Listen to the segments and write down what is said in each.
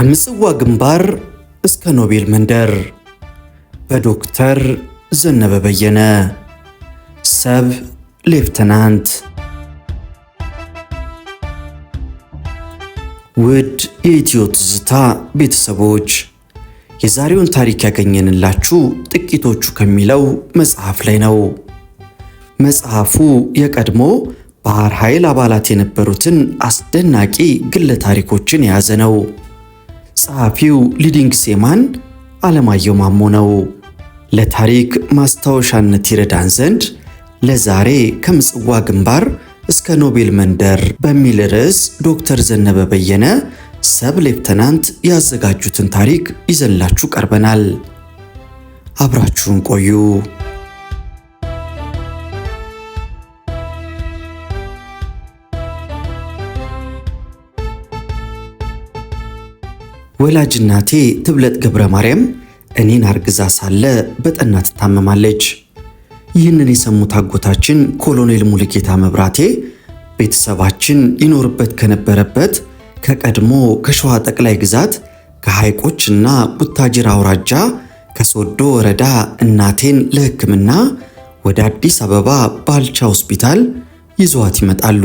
ከምጽዋ ግንባር እስከ ኖቤል መንደር በዶክተር ዘነበ በየነ ሰብ ሌፍተናንት። ውድ የኢትዮ ትዝታ ቤተሰቦች የዛሬውን ታሪክ ያገኘንላችሁ ጥቂቶቹ ከሚለው መጽሐፍ ላይ ነው። መጽሐፉ የቀድሞ ባህር ኃይል አባላት የነበሩትን አስደናቂ ግለ ታሪኮችን የያዘ ነው። ጸሐፊው ሊዲንግ ሴማን አለማየሁ ማሞ ነው። ለታሪክ ማስታወሻነት ይረዳን ዘንድ ለዛሬ ከምጽዋ ግንባር እስከ ኖቤል መንደር በሚል ርዕስ ዶክተር ዘነበ በየነ ሰብ ሌፍተናንት ያዘጋጁትን ታሪክ ይዘንላችሁ ቀርበናል። አብራችሁን ቆዩ። ወላጅ እናቴ ትብለጥ ገብረ ማርያም እኔን አርግዛ ሳለ በጠና ትታመማለች። ይህንን የሰሙት አጎታችን ኮሎኔል ሙሉጌታ መብራቴ ቤተሰባችን ይኖርበት ከነበረበት ከቀድሞ ከሸዋ ጠቅላይ ግዛት ከሐይቆችና ቡታጅራ አውራጃ ከሶዶ ወረዳ እናቴን ለሕክምና ወደ አዲስ አበባ ባልቻ ሆስፒታል ይዘዋት ይመጣሉ።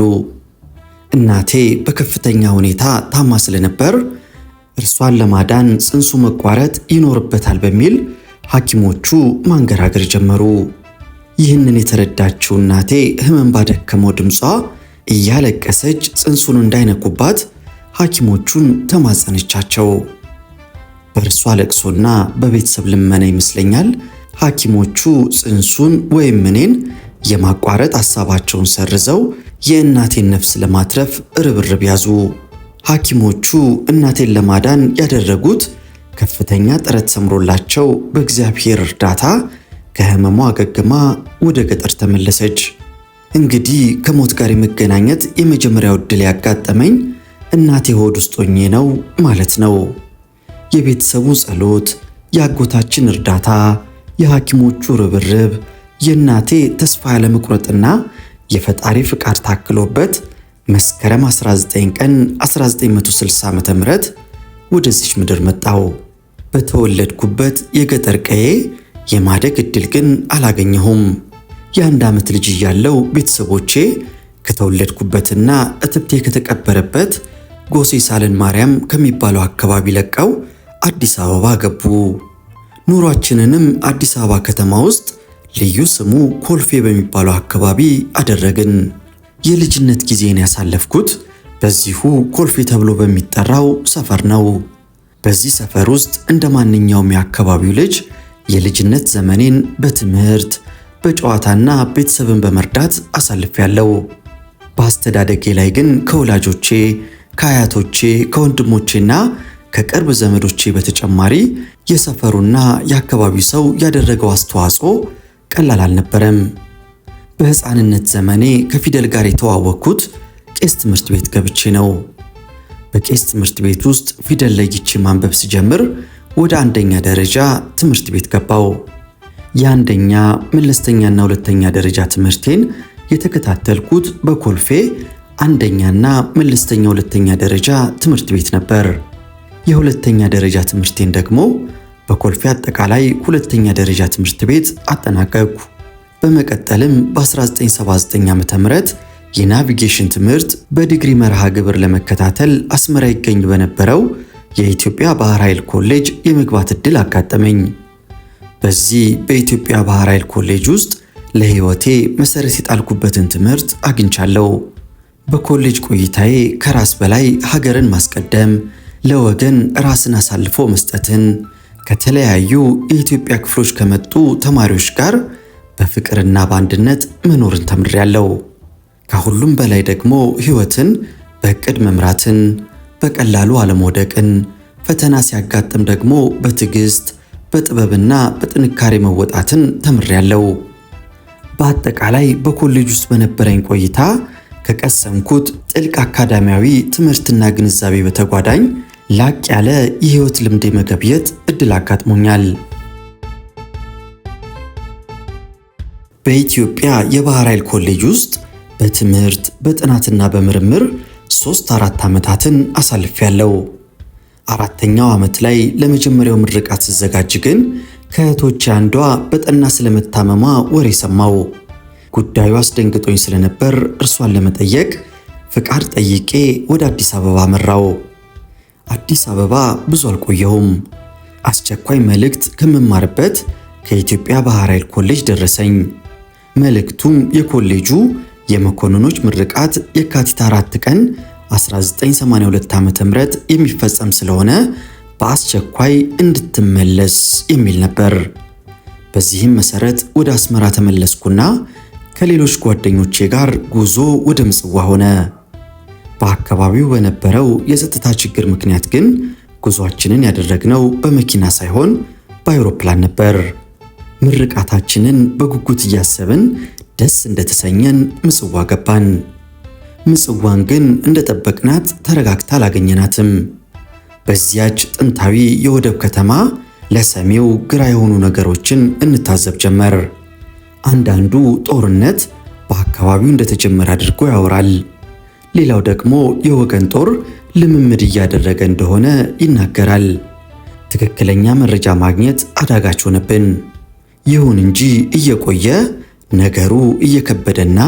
እናቴ በከፍተኛ ሁኔታ ታማ ስለነበር እርሷን ለማዳን ጽንሱ መቋረጥ ይኖርበታል በሚል ሐኪሞቹ ማንገራገር ጀመሩ። ይህንን የተረዳችው እናቴ ህመም ባደከመው ድምጿ እያለቀሰች ጽንሱን እንዳይነኩባት ሐኪሞቹን ተማጸነቻቸው። በእርሷ ለቅሶና በቤተሰብ ልመና ይመስለኛል ሐኪሞቹ ጽንሱን ወይም እኔን የማቋረጥ ሐሳባቸውን ሰርዘው የእናቴን ነፍስ ለማትረፍ ርብርብ ያዙ። ሐኪሞቹ እናቴን ለማዳን ያደረጉት ከፍተኛ ጥረት ሰምሮላቸው በእግዚአብሔር እርዳታ ከህመሟ አገግማ ወደ ገጠር ተመለሰች። እንግዲህ ከሞት ጋር የመገናኘት የመጀመሪያው ዕድል ያጋጠመኝ እናቴ ሆድ ውስጥ ሆኜ ነው ማለት ነው። የቤተሰቡ ጸሎት፣ የአጎታችን እርዳታ፣ የሐኪሞቹ ርብርብ፣ የእናቴ ተስፋ ያለመቁረጥና የፈጣሪ ፍቃድ ታክሎበት መስከረም 19 ቀን 1960 ዓ.ም ወደዚች ምድር መጣው። በተወለድኩበት የገጠር ቀዬ የማደግ ዕድል ግን አላገኘሁም። የአንድ ዓመት ልጅ እያለው ቤተሰቦቼ ከተወለድኩበትና እትብቴ ከተቀበረበት ጎሴ ሳልን ማርያም ከሚባለው አካባቢ ለቀው አዲስ አበባ ገቡ። ኑሯችንንም አዲስ አበባ ከተማ ውስጥ ልዩ ስሙ ኮልፌ በሚባለው አካባቢ አደረግን። የልጅነት ጊዜን ያሳለፍኩት በዚሁ ኮልፌ ተብሎ በሚጠራው ሰፈር ነው። በዚህ ሰፈር ውስጥ እንደ ማንኛውም የአካባቢው ልጅ የልጅነት ዘመኔን በትምህርት በጨዋታና ቤተሰብን በመርዳት አሳልፌያለሁ። በአስተዳደጌ ላይ ግን ከወላጆቼ፣ ከአያቶቼ፣ ከወንድሞቼና ከቅርብ ዘመዶቼ በተጨማሪ የሰፈሩና የአካባቢው ሰው ያደረገው አስተዋጽኦ ቀላል አልነበረም። በሕፃንነት ዘመኔ ከፊደል ጋር የተዋወቅኩት ቄስ ትምህርት ቤት ገብቼ ነው። በቄስ ትምህርት ቤት ውስጥ ፊደል ለይቼ ማንበብ ስጀምር ወደ አንደኛ ደረጃ ትምህርት ቤት ገባው። የአንደኛ መለስተኛና ሁለተኛ ደረጃ ትምህርቴን የተከታተልኩት በኮልፌ አንደኛና መለስተኛ ሁለተኛ ደረጃ ትምህርት ቤት ነበር። የሁለተኛ ደረጃ ትምህርቴን ደግሞ በኮልፌ አጠቃላይ ሁለተኛ ደረጃ ትምህርት ቤት አጠናቀቅኩ። በመቀጠልም በ1979 ዓ.ም የናቪጌሽን ትምህርት በዲግሪ መርሃ ግብር ለመከታተል አስመራ ይገኝ በነበረው የኢትዮጵያ ባህር ኃይል ኮሌጅ የመግባት ዕድል አጋጠመኝ። በዚህ በኢትዮጵያ ባህር ኃይል ኮሌጅ ውስጥ ለሕይወቴ መሰረት የጣልኩበትን ትምህርት አግኝቻለሁ። በኮሌጅ ቆይታዬ ከራስ በላይ ሀገርን ማስቀደም፣ ለወገን ራስን አሳልፎ መስጠትን፣ ከተለያዩ የኢትዮጵያ ክፍሎች ከመጡ ተማሪዎች ጋር በፍቅርና በአንድነት መኖርን ተምሬያለሁ። ከሁሉም በላይ ደግሞ ሕይወትን በዕቅድ መምራትን፣ በቀላሉ አለመውደቅን፣ ፈተና ሲያጋጥም ደግሞ በትዕግስት በጥበብና በጥንካሬ መወጣትን ተምሬያለሁ። በአጠቃላይ በኮሌጅ ውስጥ በነበረኝ ቆይታ ከቀሰምኩት ጥልቅ አካዳሚያዊ ትምህርትና ግንዛቤ በተጓዳኝ ላቅ ያለ የሕይወት ልምድ መገብየት ዕድል አጋጥሞኛል። በኢትዮጵያ የባህር ኃይል ኮሌጅ ውስጥ በትምህርት በጥናትና በምርምር 3-4 ዓመታትን አሳልፌያለሁ። 4ኛው ዓመት ላይ ለመጀመሪያው ምርቃት ስዘጋጅ ግን ከእህቶቼ አንዷ በጠና ስለመታመሟ ወሬ ሰማው። ጉዳዩ አስደንግጦኝ ስለነበር እርሷን ለመጠየቅ ፍቃድ ጠይቄ ወደ አዲስ አበባ መራው። አዲስ አበባ ብዙ አልቆየሁም። አስቸኳይ መልእክት ከምማርበት ከኢትዮጵያ ባህር ኃይል ኮሌጅ ደረሰኝ። መልእክቱም የኮሌጁ የመኮንኖች ምርቃት የካቲት 4 ቀን 1982 ዓ.ም የሚፈጸም ስለሆነ በአስቸኳይ እንድትመለስ የሚል ነበር። በዚህም መሰረት ወደ አስመራ ተመለስኩና ከሌሎች ጓደኞቼ ጋር ጉዞ ወደ ምጽዋ ሆነ። በአካባቢው በነበረው የጸጥታ ችግር ምክንያት ግን ጉዞአችንን ያደረግነው በመኪና ሳይሆን በአውሮፕላን ነበር። ምርቃታችንን በጉጉት እያሰብን ደስ እንደተሰኘን ምጽዋ ገባን። ምጽዋን ግን እንደጠበቅናት ተረጋግታ አላገኘናትም። በዚያች ጥንታዊ የወደብ ከተማ ለሰሜው ግራ የሆኑ ነገሮችን እንታዘብ ጀመር። አንዳንዱ ጦርነት በአካባቢው እንደተጀመረ አድርጎ ያወራል። ሌላው ደግሞ የወገን ጦር ልምምድ እያደረገ እንደሆነ ይናገራል። ትክክለኛ መረጃ ማግኘት አዳጋች ሆነብን። ይሁን እንጂ እየቆየ ነገሩ እየከበደና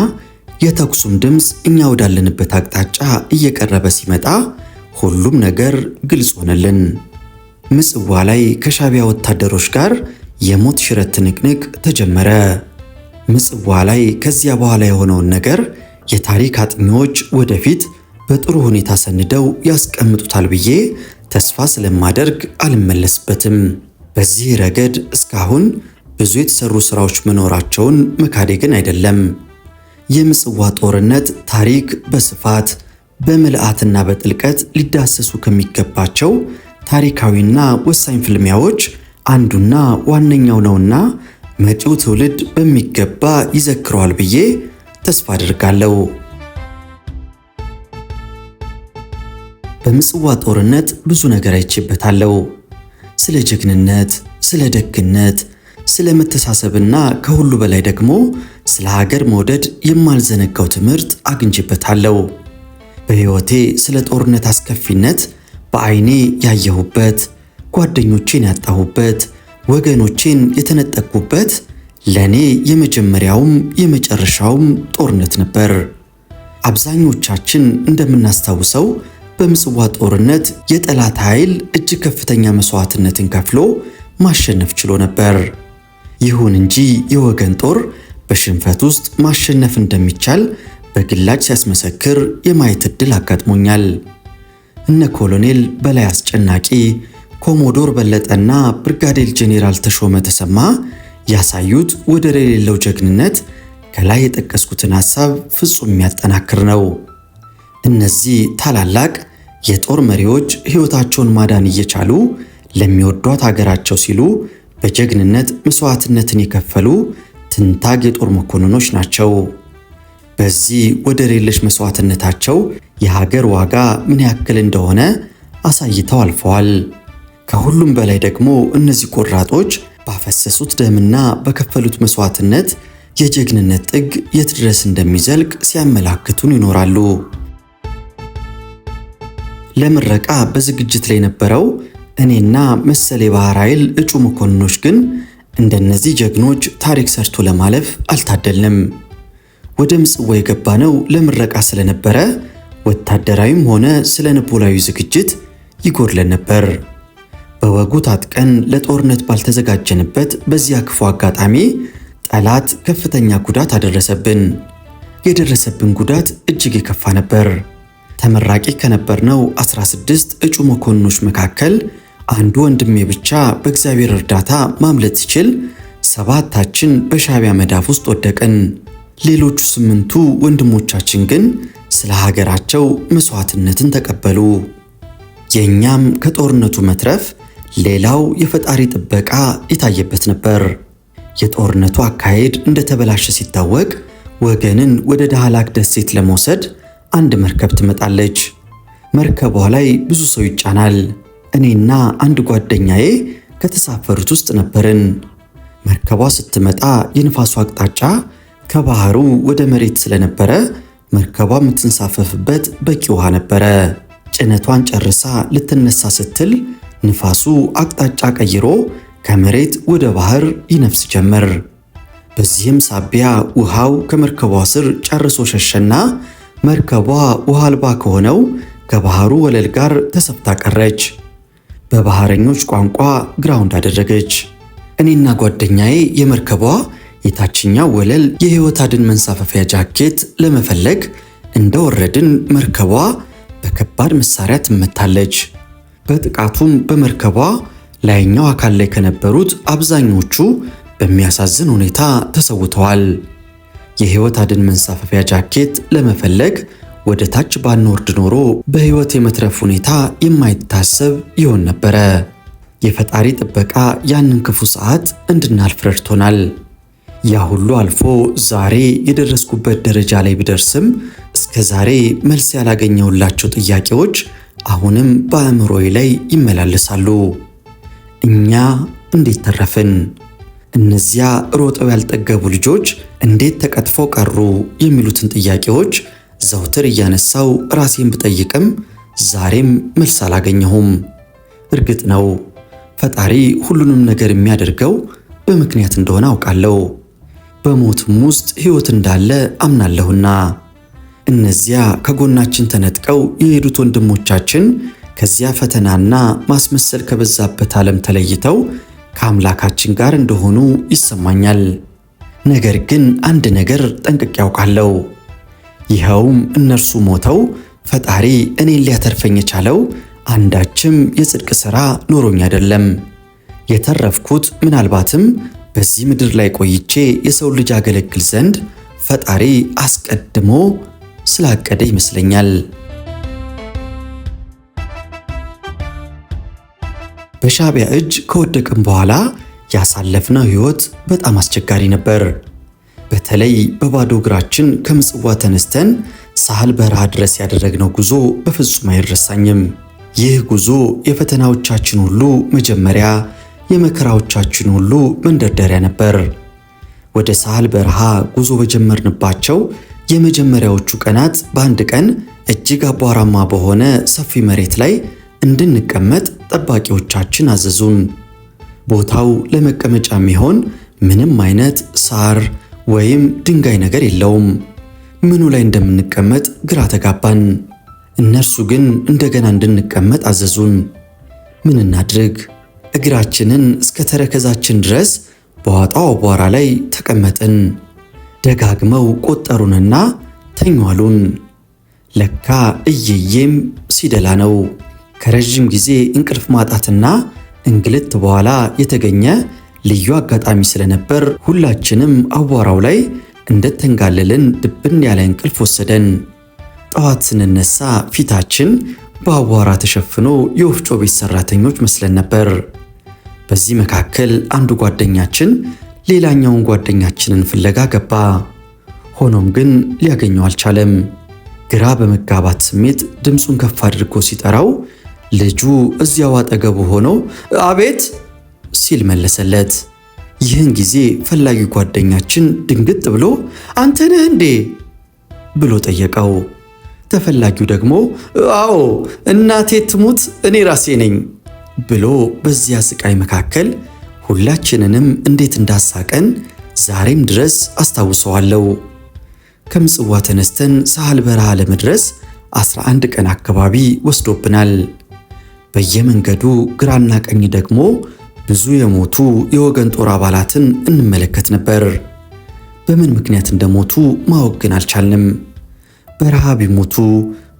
የተኩሱም ድምፅ እኛ ወዳለንበት አቅጣጫ እየቀረበ ሲመጣ ሁሉም ነገር ግልጽ ሆነልን። ምጽዋ ላይ ከሻቢያ ወታደሮች ጋር የሞት ሽረት ትንቅንቅ ተጀመረ። ምጽዋ ላይ ከዚያ በኋላ የሆነውን ነገር የታሪክ አጥኚዎች ወደፊት በጥሩ ሁኔታ ሰንደው ያስቀምጡታል ብዬ ተስፋ ስለማደርግ አልመለስበትም። በዚህ ረገድ እስካሁን ብዙ የተሰሩ ስራዎች መኖራቸውን መካዴ ግን አይደለም። የምጽዋ ጦርነት ታሪክ በስፋት በምልአትና በጥልቀት ሊዳሰሱ ከሚገባቸው ታሪካዊና ወሳኝ ፍልሚያዎች አንዱና ዋነኛው ነውና መጪው ትውልድ በሚገባ ይዘክረዋል ብዬ ተስፋ አድርጋለሁ። በምጽዋ ጦርነት ብዙ ነገር አይቼበታለሁ። ስለ ጀግንነት፣ ስለ ደግነት፣ ስለ መተሳሰብና ከሁሉ በላይ ደግሞ ስለ ሀገር መውደድ የማልዘነጋው ትምህርት አግኝቼበታለሁ። በሕይወቴ ስለ ጦርነት አስከፊነት በዓይኔ ያየሁበት፣ ጓደኞቼን ያጣሁበት፣ ወገኖቼን የተነጠቅኩበት ለኔ የመጀመሪያውም የመጨረሻውም ጦርነት ነበር። አብዛኞቻችን እንደምናስታውሰው በምጽዋ ጦርነት የጠላት ኃይል እጅግ ከፍተኛ መስዋዕትነትን ከፍሎ ማሸነፍ ችሎ ነበር። ይሁን እንጂ የወገን ጦር በሽንፈት ውስጥ ማሸነፍ እንደሚቻል በግላጭ ሲያስመሰክር የማየት ዕድል አጋጥሞኛል። እነ ኮሎኔል በላይ አስጨናቂ፣ ኮሞዶር በለጠና ብርጋዴር ጄኔራል ተሾመ ተሰማ ያሳዩት ወደር የሌለው ጀግንነት ከላይ የጠቀስኩትን ሐሳብ ፍጹም የሚያጠናክር ነው። እነዚህ ታላላቅ የጦር መሪዎች ሕይወታቸውን ማዳን እየቻሉ ለሚወዷት ሀገራቸው ሲሉ በጀግንነት መስዋዕትነትን የከፈሉ ትንታግ የጦር መኮንኖች ናቸው። በዚህ ወደር የለሽ መስዋዕትነታቸው የሀገር ዋጋ ምን ያክል እንደሆነ አሳይተው አልፈዋል። ከሁሉም በላይ ደግሞ እነዚህ ቆራጦች ባፈሰሱት ደምና በከፈሉት መስዋዕትነት የጀግንነት ጥግ የት ድረስ እንደሚዘልቅ ሲያመላክቱን ይኖራሉ። ለምረቃ በዝግጅት ላይ የነበረው እኔና መሰል የባህር ኃይል እጩ መኮንኖች ግን እንደነዚህ ጀግኖች ታሪክ ሰርቶ ለማለፍ አልታደልንም። ወደ ምጽዋ የገባነው ለምረቃ ስለነበረ ወታደራዊም ሆነ ስለ ንቦላዊ ዝግጅት ይጎድለን ነበር። በወጉ ታጥቀን ለጦርነት ባልተዘጋጀንበት በዚያ ክፉ አጋጣሚ ጠላት ከፍተኛ ጉዳት አደረሰብን። የደረሰብን ጉዳት እጅግ የከፋ ነበር። ተመራቂ ከነበርነው 16 እጩ መኮንኖች መካከል አንዱ ወንድሜ ብቻ በእግዚአብሔር እርዳታ ማምለጥ ሲችል፣ 7ታችን በሻቢያ መዳፍ ውስጥ ወደቅን። ሌሎቹ 8ቱ ወንድሞቻችን ግን ስለ ሀገራቸው መስዋዕትነትን ተቀበሉ። የኛም ከጦርነቱ መትረፍ ሌላው የፈጣሪ ጥበቃ የታየበት ነበር። የጦርነቱ አካሄድ እንደተበላሸ ሲታወቅ ወገንን ወደ ዳህላክ ደሴት ለመውሰድ አንድ መርከብ ትመጣለች። መርከቧ ላይ ብዙ ሰው ይጫናል። እኔና አንድ ጓደኛዬ ከተሳፈሩት ውስጥ ነበርን። መርከቧ ስትመጣ የንፋሱ አቅጣጫ ከባህሩ ወደ መሬት ስለነበረ መርከቧ የምትንሳፈፍበት በቂ ውሃ ነበረ። ጭነቷን ጨርሳ ልትነሳ ስትል ንፋሱ አቅጣጫ ቀይሮ ከመሬት ወደ ባህር ይነፍስ ጀመር። በዚህም ሳቢያ ውሃው ከመርከቧ ስር ጨርሶ ሸሸና መርከቧ ውሃ አልባ ከሆነው ከባህሩ ወለል ጋር ተሰፍታ ቀረች። በባህረኞች ቋንቋ ግራውንድ አደረገች። እኔና ጓደኛዬ የመርከቧ የታችኛው ወለል የህይወት አድን መንሳፈፊያ ጃኬት ለመፈለግ እንደወረድን መርከቧ በከባድ መሳሪያ ትመታለች። በጥቃቱም በመርከቧ ላይኛው አካል ላይ ከነበሩት አብዛኞቹ በሚያሳዝን ሁኔታ ተሰውተዋል። የህይወት አድን መንሳፈፊያ ጃኬት ለመፈለግ ወደ ታች ባንወርድ ኖሮ በህይወት የመትረፍ ሁኔታ የማይታሰብ ይሆን ነበረ። የፈጣሪ ጥበቃ ያንን ክፉ ሰዓት እንድናልፍ ረድቶናል። ያ ሁሉ አልፎ ዛሬ የደረስኩበት ደረጃ ላይ ብደርስም እስከ ዛሬ መልስ ያላገኘሁላቸው ጥያቄዎች አሁንም በአእምሮዬ ላይ ይመላለሳሉ። እኛ እንዴት ተረፍን? እነዚያ ሮጠው ያልጠገቡ ልጆች እንዴት ተቀጥፈው ቀሩ? የሚሉትን ጥያቄዎች ዘውትር እያነሳው ራሴን ብጠይቅም ዛሬም መልስ አላገኘሁም። እርግጥ ነው ፈጣሪ ሁሉንም ነገር የሚያደርገው በምክንያት እንደሆነ አውቃለሁ። በሞትም ውስጥ ሕይወት እንዳለ አምናለሁና እነዚያ ከጎናችን ተነጥቀው የሄዱት ወንድሞቻችን ከዚያ ፈተናና ማስመሰል ከበዛበት ዓለም ተለይተው ከአምላካችን ጋር እንደሆኑ ይሰማኛል። ነገር ግን አንድ ነገር ጠንቅቄ ያውቃለሁ። ይኸውም እነርሱ ሞተው ፈጣሪ እኔን ሊያተርፈኝ የቻለው አንዳችም የጽድቅ ሥራ ኖሮኝ አይደለም። የተረፍኩት ምናልባትም በዚህ ምድር ላይ ቆይቼ የሰው ልጅ አገለግል ዘንድ ፈጣሪ አስቀድሞ ስላቀደ ይመስለኛል። በሻዕቢያ እጅ ከወደቅም በኋላ ያሳለፍነው ሕይወት በጣም አስቸጋሪ ነበር። በተለይ በባዶ እግራችን ከምጽዋ ተነስተን ሳህል በረሃ ድረስ ያደረግነው ጉዞ በፍጹም አይረሳኝም። ይህ ጉዞ የፈተናዎቻችን ሁሉ መጀመሪያ፣ የመከራዎቻችን ሁሉ መንደርደሪያ ነበር። ወደ ሳህል በረሃ ጉዞ በጀመርንባቸው የመጀመሪያዎቹ ቀናት በአንድ ቀን እጅግ አቧራማ በሆነ ሰፊ መሬት ላይ እንድንቀመጥ ጠባቂዎቻችን አዘዙን። ቦታው ለመቀመጫ የሚሆን ምንም አይነት ሳር ወይም ድንጋይ ነገር የለውም። ምኑ ላይ እንደምንቀመጥ ግራ ተጋባን። እነርሱ ግን እንደገና እንድንቀመጥ አዘዙን። ምን እናድርግ? እግራችንን እስከ ተረከዛችን ድረስ በዋጣው አቧራ ላይ ተቀመጥን። ደጋግመው ቆጠሩንና ተኛሉን። ለካ እየየም ሲደላ ነው። ከረጅም ጊዜ እንቅልፍ ማጣትና እንግልት በኋላ የተገኘ ልዩ አጋጣሚ ስለነበር ሁላችንም አቧራው ላይ እንደተንጋለልን ድብን ያለ እንቅልፍ ወሰደን። ጠዋት ስንነሳ ፊታችን በአቧራ ተሸፍኖ የወፍጮ ቤት ሰራተኞች መስለን ነበር። በዚህ መካከል አንዱ ጓደኛችን ሌላኛውን ጓደኛችንን ፍለጋ ገባ። ሆኖም ግን ሊያገኘው አልቻለም። ግራ በመጋባት ስሜት ድምፁን ከፍ አድርጎ ሲጠራው ልጁ እዚያው አጠገቡ ሆኖ አቤት ሲል መለሰለት። ይህን ጊዜ ፈላጊ ጓደኛችን ድንግጥ ብሎ አንተ ነህ እንዴ ብሎ ጠየቀው። ተፈላጊው ደግሞ አዎ እናቴ ትሙት እኔ ራሴ ነኝ ብሎ በዚያ ስቃይ መካከል ሁላችንንም እንዴት እንዳሳቀን ዛሬም ድረስ አስታውሰዋለሁ። ከምጽዋ ተነስተን ሳህል በረሃ ለመድረስ 11 ቀን አካባቢ ወስዶብናል። በየመንገዱ ግራና ቀኝ ደግሞ ብዙ የሞቱ የወገን ጦር አባላትን እንመለከት ነበር። በምን ምክንያት እንደሞቱ ማወቅ ግን አልቻልንም። በረሃብ ይሞቱ፣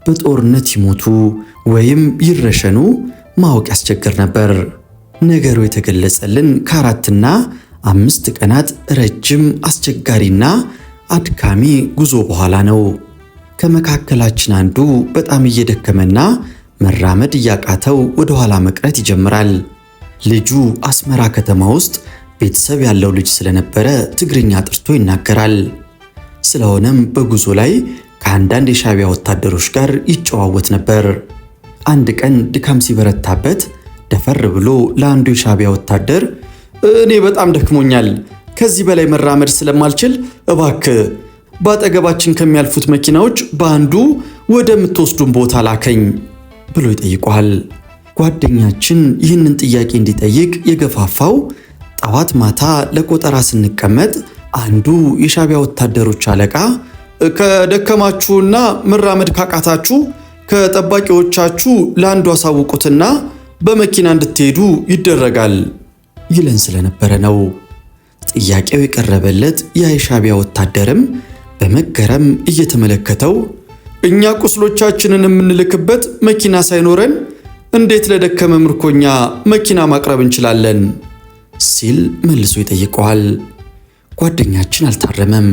በጦርነት ይሞቱ ወይም ይረሸኑ ማወቅ ያስቸግር ነበር። ነገሩ የተገለጸልን ከ4 እና 5 ቀናት ረጅም አስቸጋሪና አድካሚ ጉዞ በኋላ ነው። ከመካከላችን አንዱ በጣም እየደከመና መራመድ እያቃተው ወደ ኋላ መቅረት ይጀምራል። ልጁ አስመራ ከተማ ውስጥ ቤተሰብ ያለው ልጅ ስለነበረ ትግርኛ ጥርቶ ይናገራል። ስለሆነም በጉዞ ላይ ከአንዳንድ የሻዕቢያ ወታደሮች ጋር ይጨዋወት ነበር። አንድ ቀን ድካም ሲበረታበት ደፈር ብሎ ለአንዱ የሻዕቢያ ወታደር እኔ በጣም ደክሞኛል፣ ከዚህ በላይ መራመድ ስለማልችል እባክህ በአጠገባችን ከሚያልፉት መኪናዎች በአንዱ ወደምትወስዱን ቦታ ላከኝ ብሎ ይጠይቋል። ጓደኛችን ይህንን ጥያቄ እንዲጠይቅ የገፋፋው ጠዋት ማታ ለቆጠራ ስንቀመጥ አንዱ የሻዕቢያ ወታደሮች አለቃ ከደከማችሁና መራመድ ካቃታችሁ ከጠባቂዎቻችሁ ለአንዱ አሳውቁትና በመኪና እንድትሄዱ ይደረጋል ይለን ስለነበረ ነው። ጥያቄው የቀረበለት የሻዕቢያ ወታደርም በመገረም እየተመለከተው እኛ ቁስሎቻችንን የምንልክበት መኪና ሳይኖረን እንዴት ለደከመ ምርኮኛ መኪና ማቅረብ እንችላለን ሲል መልሶ ይጠይቀዋል። ጓደኛችን አልታረመም።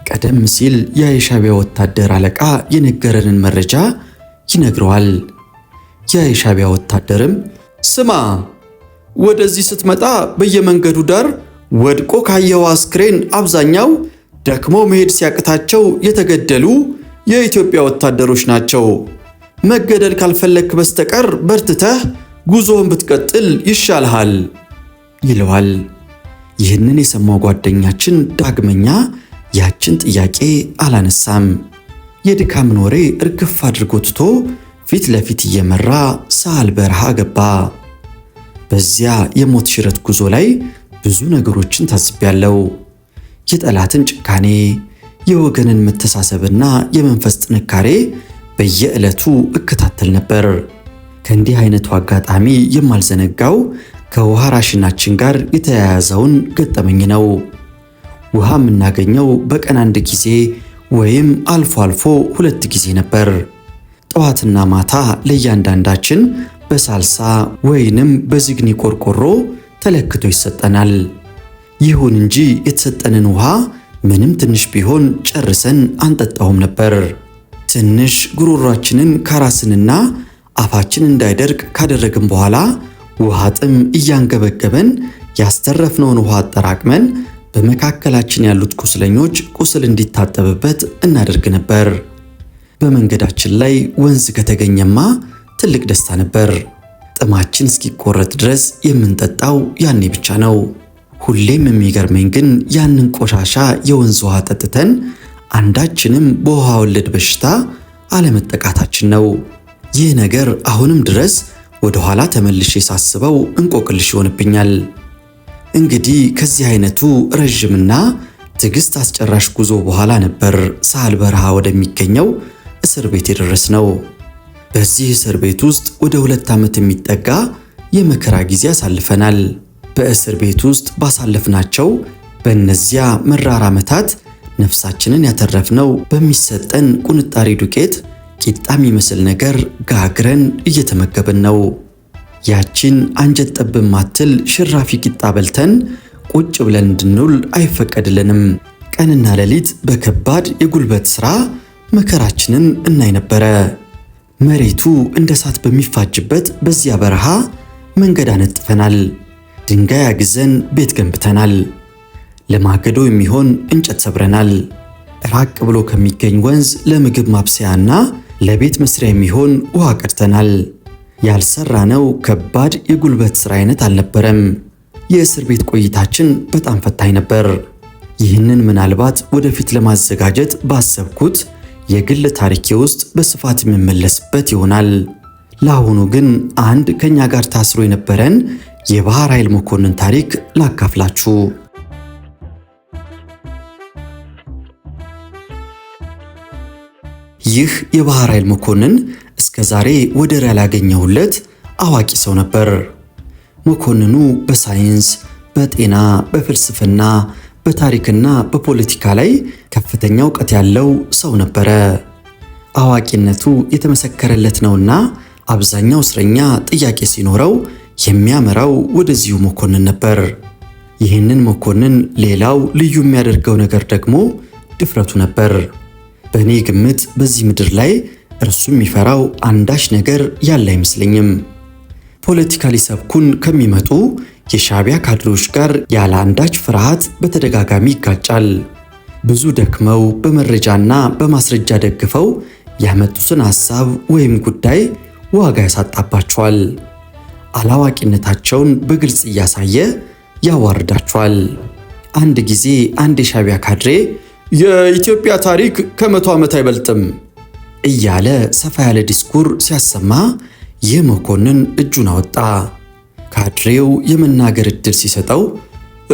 ቀደም ሲል የሻዕቢያ ወታደር አለቃ የነገረንን መረጃ ይነግረዋል። የሻዕቢያ ወታደርም ስማ፣ ወደዚህ ስትመጣ በየመንገዱ ዳር ወድቆ ካየው አስክሬን አብዛኛው ደክመው መሄድ ሲያቅታቸው የተገደሉ የኢትዮጵያ ወታደሮች ናቸው። መገደል ካልፈለክ በስተቀር በርትተህ ጉዞውን ብትቀጥል ይሻልሃል ይለዋል። ይህንን የሰማው ጓደኛችን ዳግመኛ ያችን ጥያቄ አላነሳም። የድካምን ወሬ እርግፍ አድርጎ ትቶ ፊት ለፊት እየመራ ሳህል በረሃ ገባ። በዚያ የሞት ሽረት ጉዞ ላይ ብዙ ነገሮችን ታዝቤያለሁ። የጠላትን ጭካኔ፣ የወገንን መተሳሰብና የመንፈስ ጥንካሬ በየዕለቱ እከታተል ነበር። ከእንዲህ አይነቱ አጋጣሚ የማልዘነጋው ከውሃ ራሽናችን ጋር የተያያዘውን ገጠመኝ ነው። ውሃ የምናገኘው በቀን 1 ጊዜ ወይም አልፎ አልፎ 2 ጊዜ ነበር። ጠዋትና ማታ ለእያንዳንዳችን በሳልሳ ወይንም በዝግኒ ቆርቆሮ ተለክቶ ይሰጠናል። ይሁን እንጂ የተሰጠንን ውሃ ምንም ትንሽ ቢሆን ጨርሰን አንጠጣውም ነበር። ትንሽ ጉሮሯችንን ካራስንና አፋችን እንዳይደርቅ ካደረግን በኋላ ውሃ ጥም እያንገበገበን ያስተረፍነውን ውሃ አጠራቅመን በመካከላችን ያሉት ቁስለኞች ቁስል እንዲታጠብበት እናደርግ ነበር። በመንገዳችን ላይ ወንዝ ከተገኘማ ትልቅ ደስታ ነበር። ጥማችን እስኪቆረጥ ድረስ የምንጠጣው ያኔ ብቻ ነው። ሁሌም የሚገርመኝ ግን ያንን ቆሻሻ የወንዝ ውሃ ጠጥተን አንዳችንም በውሃ ወለድ በሽታ አለመጠቃታችን ነው። ይህ ነገር አሁንም ድረስ ወደ ኋላ ተመልሼ ሳስበው እንቆቅልሽ ይሆንብኛል። እንግዲህ ከዚህ አይነቱ ረዥምና ትዕግስት አስጨራሽ ጉዞ በኋላ ነበር ሳህል በረሃ ወደሚገኘው እስር ቤት የደረስነው። በዚህ እስር ቤት ውስጥ ወደ 2 ዓመት የሚጠጋ የመከራ ጊዜ አሳልፈናል። በእስር ቤት ውስጥ ባሳለፍናቸው በእነዚያ መራር ዓመታት ነፍሳችንን ያተረፍነው በሚሰጠን ቁንጣሪ ዱቄት ቂጣ የሚመስል ነገር ጋግረን እየተመገብን ነው። ያችን አንጀት ጠብ ማትል ሽራፊ ቂጣ በልተን ቁጭ ብለን እንድንውል አይፈቀድልንም። ቀንና ሌሊት በከባድ የጉልበት ሥራ መከራችንን እናይ ነበረ። መሬቱ እንደ እሳት በሚፋጅበት በዚያ በረሃ መንገድ አነጥፈናል። ድንጋይ አግዘን ቤት ገንብተናል። ለማገዶ የሚሆን እንጨት ሰብረናል። ራቅ ብሎ ከሚገኝ ወንዝ ለምግብ ማብሰያና ለቤት መስሪያ የሚሆን ውሃ ቀድተናል። ያልሰራነው ከባድ የጉልበት ሥራ አይነት አልነበረም። የእስር ቤት ቆይታችን በጣም ፈታኝ ነበር። ይህንን ምናልባት ወደፊት ለማዘጋጀት ባሰብኩት የግል ታሪኬ ውስጥ በስፋት የምመለስበት ይሆናል። ለአሁኑ ግን አንድ ከኛ ጋር ታስሮ የነበረን የባህር ኃይል መኮንን ታሪክ ላካፍላችሁ። ይህ የባህር ኃይል መኮንን እስከ ዛሬ ወደር ያላገኘሁለት አዋቂ ሰው ነበር። መኮንኑ በሳይንስ፣ በጤና፣ በፍልስፍና፣ በታሪክና በፖለቲካ ላይ ከፍተኛ እውቀት ያለው ሰው ነበረ። አዋቂነቱ የተመሰከረለት ነውና አብዛኛው እስረኛ ጥያቄ ሲኖረው የሚያመራው ወደዚሁ መኮንን ነበር። ይህንን መኮንን ሌላው ልዩ የሚያደርገው ነገር ደግሞ ድፍረቱ ነበር። በእኔ ግምት በዚህ ምድር ላይ እርሱ የሚፈራው አንዳች ነገር ያለ አይመስለኝም። ፖለቲካ ሊሰብኩን ከሚመጡ የሻዕቢያ ካድሬዎች ጋር ያለ አንዳች ፍርሃት በተደጋጋሚ ይጋጫል። ብዙ ደክመው በመረጃና በማስረጃ ደግፈው ያመጡትን ሐሳብ ወይም ጉዳይ ዋጋ ያሳጣባቸዋል። አላዋቂነታቸውን በግልጽ እያሳየ ያዋርዳቸዋል። አንድ ጊዜ አንድ የሻዕቢያ ካድሬ የኢትዮጵያ ታሪክ ከ100 ዓመት አይበልጥም፣ እያለ ሰፋ ያለ ዲስኩር ሲያሰማ ይህ መኮንን እጁን አወጣ። ካድሬው የመናገር ዕድል ሲሰጠው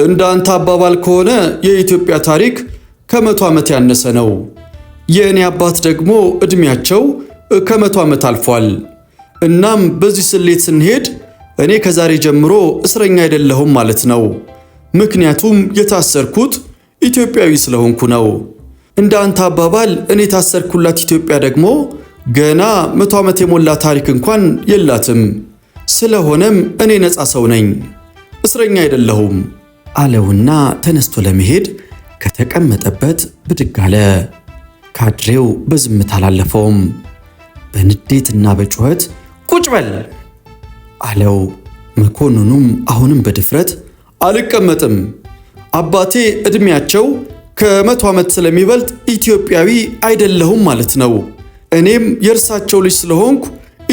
እንዳንተ አባባል ከሆነ የኢትዮጵያ ታሪክ ከ100 ዓመት ያነሰ ነው። የእኔ አባት ደግሞ ዕድሜያቸው ከ100 ዓመት አልፏል። እናም በዚህ ስሌት ስንሄድ እኔ ከዛሬ ጀምሮ እስረኛ አይደለሁም ማለት ነው። ምክንያቱም የታሰርኩት ኢትዮጵያዊ ስለሆንኩ ነው። እንደ አንተ አባባል እኔ ታሰርኩላት ኢትዮጵያ ደግሞ ገና 100 ዓመት የሞላ ታሪክ እንኳን የላትም። ስለሆነም እኔ ነፃ ሰው ነኝ፣ እስረኛ አይደለሁም አለውና ተነስቶ ለመሄድ ከተቀመጠበት ብድግ አለ። ካድሬው በዝምታ አላለፈውም። በንዴትና በጩኸት ቁጭ በል አለው። መኮንኑም አሁንም በድፍረት አልቀመጥም፣ አባቴ ዕድሜያቸው ከ100 ዓመት ስለሚበልጥ ኢትዮጵያዊ አይደለሁም ማለት ነው። እኔም የእርሳቸው ልጅ ስለሆንኩ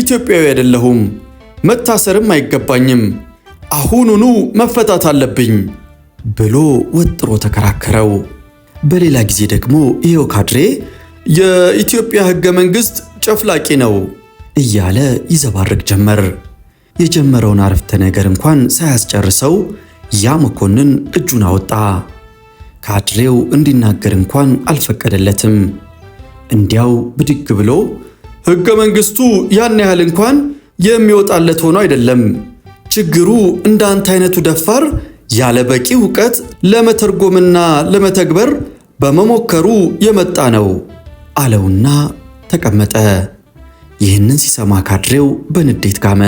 ኢትዮጵያዊ አይደለሁም፣ መታሰርም አይገባኝም፣ አሁኑኑ መፈታት አለብኝ ብሎ ወጥሮ ተከራከረው። በሌላ ጊዜ ደግሞ ይኸው ካድሬ የኢትዮጵያ ሕገ መንግሥት ጨፍላቂ ነው እያለ ይዘባርቅ ጀመር። የጀመረውን አረፍተ ነገር እንኳን ሳያስጨርሰው ያ መኮንን እጁን አወጣ። ካድሬው እንዲናገር እንኳን አልፈቀደለትም። እንዲያው ብድግ ብሎ ሕገ መንግሥቱ ያን ያህል እንኳን የሚወጣለት ሆኖ አይደለም፣ ችግሩ እንዳንተ አይነቱ ደፋር ያለ በቂ ዕውቀት ለመተርጎምና ለመተግበር በመሞከሩ የመጣ ነው አለውና ተቀመጠ። ይህንን ሲሰማ ካድሬው በንዴት ጋመ።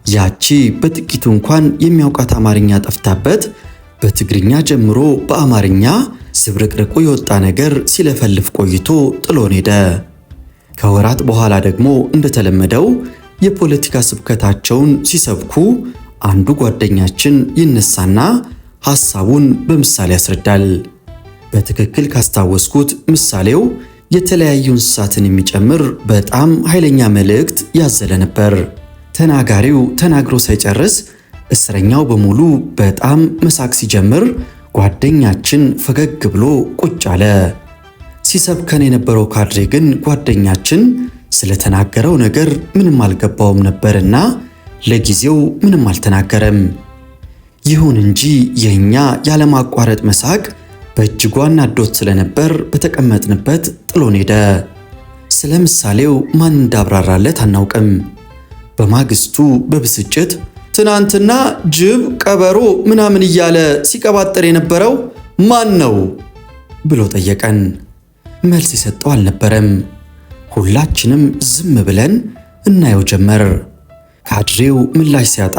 ያቺ በጥቂቱ እንኳን የሚያውቃት አማርኛ ጠፍታበት በትግርኛ ጀምሮ በአማርኛ ዝብርቅርቁ የወጣ ነገር ሲለፈልፍ ቆይቶ ጥሎን ሄደ። ከወራት በኋላ ደግሞ እንደተለመደው የፖለቲካ ስብከታቸውን ሲሰብኩ አንዱ ጓደኛችን ይነሳና ሐሳቡን በምሳሌ ያስረዳል። በትክክል ካስታወስኩት ምሳሌው የተለያዩ እንስሳትን የሚጨምር በጣም ኃይለኛ መልእክት ያዘለ ነበር። ተናጋሪው ተናግሮ ሳይጨርስ እስረኛው በሙሉ በጣም መሳቅ ሲጀምር ጓደኛችን ፈገግ ብሎ ቁጭ አለ። ሲሰብከን የነበረው ካድሬ ግን ጓደኛችን ስለተናገረው ነገር ምንም አልገባውም ነበርና ለጊዜው ምንም አልተናገረም። ይሁን እንጂ የኛ ያለማቋረጥ መሳቅ በእጅጉ አናዶት ስለነበር በተቀመጥንበት ጥሎን ሄደ። ስለ ምሳሌው ማን እንዳብራራለት አናውቅም። በማግስቱ በብስጭት ትናንትና ጅብ፣ ቀበሮ ምናምን እያለ ሲቀባጠር የነበረው ማን ነው ብሎ ጠየቀን። መልስ የሰጠው አልነበረም። ሁላችንም ዝም ብለን እናየው ጀመር። ካድሬው ምላሽ ሲያጣ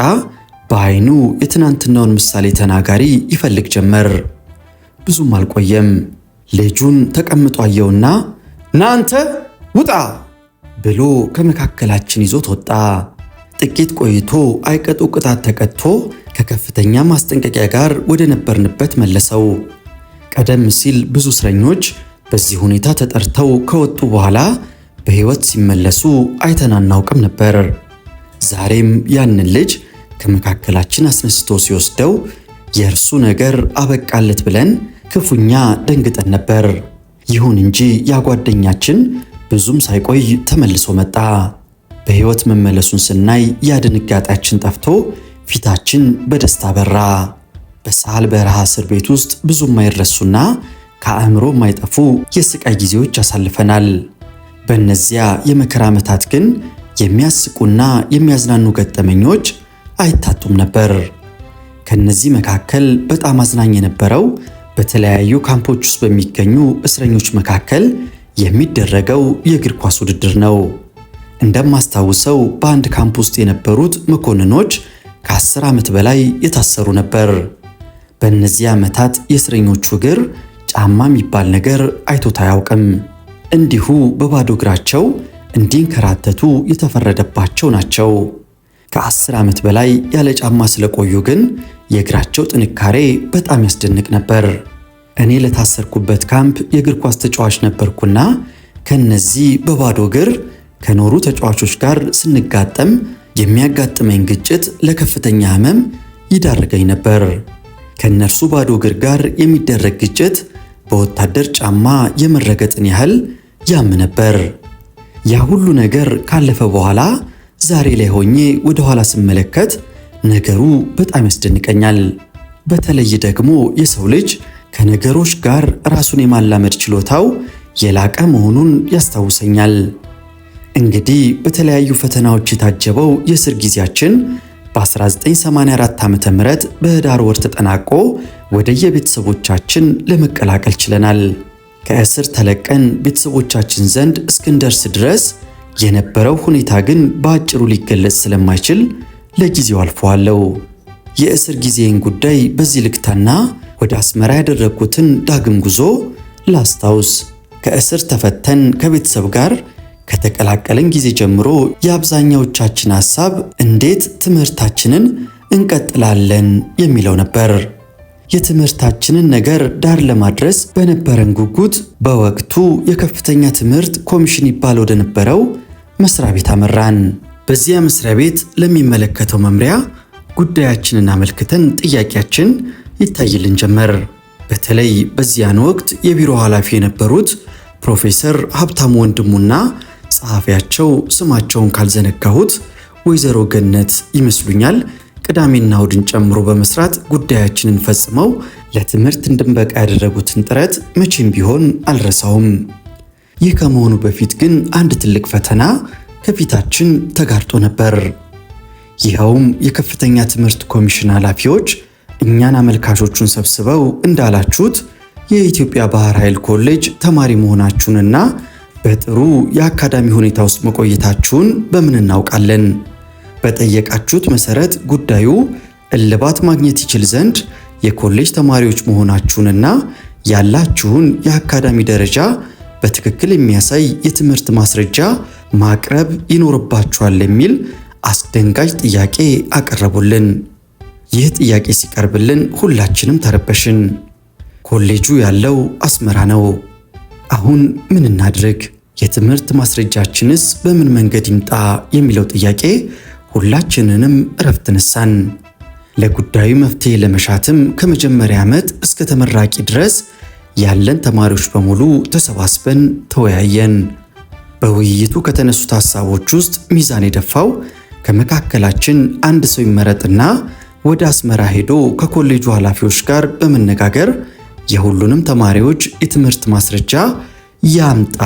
በዓይኑ የትናንትናውን ምሳሌ ተናጋሪ ይፈልግ ጀመር። ብዙም አልቆየም። ልጁን ተቀምጦ አየውና ናንተ ውጣ ብሎ ከመካከላችን ይዞት ወጣ። ጥቂት ቆይቶ አይቀጡ ቅጣት ተቀጥቶ ከከፍተኛ ማስጠንቀቂያ ጋር ወደ ነበርንበት መለሰው። ቀደም ሲል ብዙ እስረኞች በዚህ ሁኔታ ተጠርተው ከወጡ በኋላ በሕይወት ሲመለሱ አይተን አናውቅም ነበር። ዛሬም ያንን ልጅ ከመካከላችን አስነስቶ ሲወስደው የእርሱ ነገር አበቃለት ብለን ክፉኛ ደንግጠን ነበር። ይሁን እንጂ ያጓደኛችን ብዙም ሳይቆይ ተመልሶ መጣ። በሕይወት መመለሱን ስናይ ያ ድንጋጤያችን ጠፍቶ ፊታችን በደስታ በራ። በሳህል በረሃ እስር ቤት ውስጥ ብዙ የማይረሱና ከአእምሮ የማይጠፉ የስቃይ ጊዜዎች አሳልፈናል። በእነዚያ የመከራ ዓመታት ግን የሚያስቁና የሚያዝናኑ ገጠመኞች አይታጡም ነበር። ከነዚህ መካከል በጣም አዝናኝ የነበረው በተለያዩ ካምፖች ውስጥ በሚገኙ እስረኞች መካከል የሚደረገው የእግር ኳስ ውድድር ነው። እንደማስታውሰው በአንድ ካምፕ ውስጥ የነበሩት መኮንኖች ከ10 ዓመት በላይ የታሰሩ ነበር። በእነዚህ ዓመታት የእስረኞቹ እግር ጫማ የሚባል ነገር አይቶት አያውቅም። እንዲሁ በባዶ እግራቸው እንዲንከራተቱ የተፈረደባቸው ናቸው። ከ10 ዓመት በላይ ያለ ጫማ ስለቆዩ ግን የእግራቸው ጥንካሬ በጣም ያስደንቅ ነበር። እኔ ለታሰርኩበት ካምፕ የእግር ኳስ ተጫዋች ነበርኩና ከነዚህ በባዶ እግር ከኖሩ ተጫዋቾች ጋር ስንጋጠም የሚያጋጥመኝ ግጭት ለከፍተኛ ሕመም ይዳርገኝ ነበር። ከነርሱ ባዶ እግር ጋር የሚደረግ ግጭት በወታደር ጫማ የመረገጥን ያህል ያም ነበር። ያ ሁሉ ነገር ካለፈ በኋላ ዛሬ ላይ ሆኜ ወደ ኋላ ስመለከት ነገሩ በጣም ያስደንቀኛል። በተለይ ደግሞ የሰው ልጅ ከነገሮች ጋር ራሱን የማላመድ ችሎታው የላቀ መሆኑን ያስታውሰኛል። እንግዲህ በተለያዩ ፈተናዎች የታጀበው የእስር ጊዜያችን በ1984 ዓ.ም በህዳር ወር ተጠናቆ ወደ የቤተሰቦቻችን ለመቀላቀል ችለናል። ከእስር ተለቀን ቤተሰቦቻችን ዘንድ እስክንደርስ ድረስ የነበረው ሁኔታ ግን በአጭሩ ሊገለጽ ስለማይችል ለጊዜው አልፈዋለሁ። የእስር ጊዜን ጉዳይ በዚህ ልክታና ወደ አስመራ ያደረግኩትን ዳግም ጉዞ ላስታውስ። ከእስር ተፈተን ከቤተሰብ ጋር ከተቀላቀለን ጊዜ ጀምሮ የአብዛኛዎቻችን ሐሳብ እንዴት ትምህርታችንን እንቀጥላለን የሚለው ነበር። የትምህርታችንን ነገር ዳር ለማድረስ በነበረን ጉጉት በወቅቱ የከፍተኛ ትምህርት ኮሚሽን ይባል ወደ ነበረው መስሪያ ቤት አመራን። በዚያ መስሪያ ቤት ለሚመለከተው መምሪያ ጉዳያችንን አመልክተን ጥያቄያችን ይታይልን ጀመር። በተለይ በዚያን ወቅት የቢሮ ኃላፊ የነበሩት ፕሮፌሰር ሀብታሙ ወንድሙና ጸሐፊያቸው ስማቸውን ካልዘነጋሁት ወይዘሮ ገነት ይመስሉኛል ቅዳሜና እሁድን ጨምሮ በመስራት ጉዳያችንን ፈጽመው ለትምህርት እንድንበቃ ያደረጉትን ጥረት መቼም ቢሆን አልረሳውም። ይህ ከመሆኑ በፊት ግን አንድ ትልቅ ፈተና ከፊታችን ተጋርጦ ነበር። ይኸውም የከፍተኛ ትምህርት ኮሚሽን ኃላፊዎች እኛን አመልካቾቹን ሰብስበው እንዳላችሁት የኢትዮጵያ ባህር ኃይል ኮሌጅ ተማሪ መሆናችሁንና በጥሩ የአካዳሚ ሁኔታ ውስጥ መቆየታችሁን በምን እናውቃለን? በጠየቃችሁት መሰረት ጉዳዩ እልባት ማግኘት ይችል ዘንድ የኮሌጅ ተማሪዎች መሆናችሁንና ያላችሁን የአካዳሚ ደረጃ በትክክል የሚያሳይ የትምህርት ማስረጃ ማቅረብ ይኖርባችኋል የሚል አስደንጋጭ ጥያቄ አቀረቡልን። ይህ ጥያቄ ሲቀርብልን ሁላችንም ተረበሽን። ኮሌጁ ያለው አስመራ ነው። አሁን ምን እናድርግ? የትምህርት ማስረጃችንስ በምን መንገድ ይምጣ? የሚለው ጥያቄ ሁላችንንም እረፍት ነሳን። ለጉዳዩ መፍትሄ ለመሻትም ከመጀመሪያ ዓመት እስከ ተመራቂ ድረስ ያለን ተማሪዎች በሙሉ ተሰባስበን ተወያየን። በውይይቱ ከተነሱት ሐሳቦች ውስጥ ሚዛን የደፋው ከመካከላችን አንድ ሰው ይመረጥና ወደ አስመራ ሄዶ ከኮሌጁ ኃላፊዎች ጋር በመነጋገር የሁሉንም ተማሪዎች የትምህርት ማስረጃ ያምጣ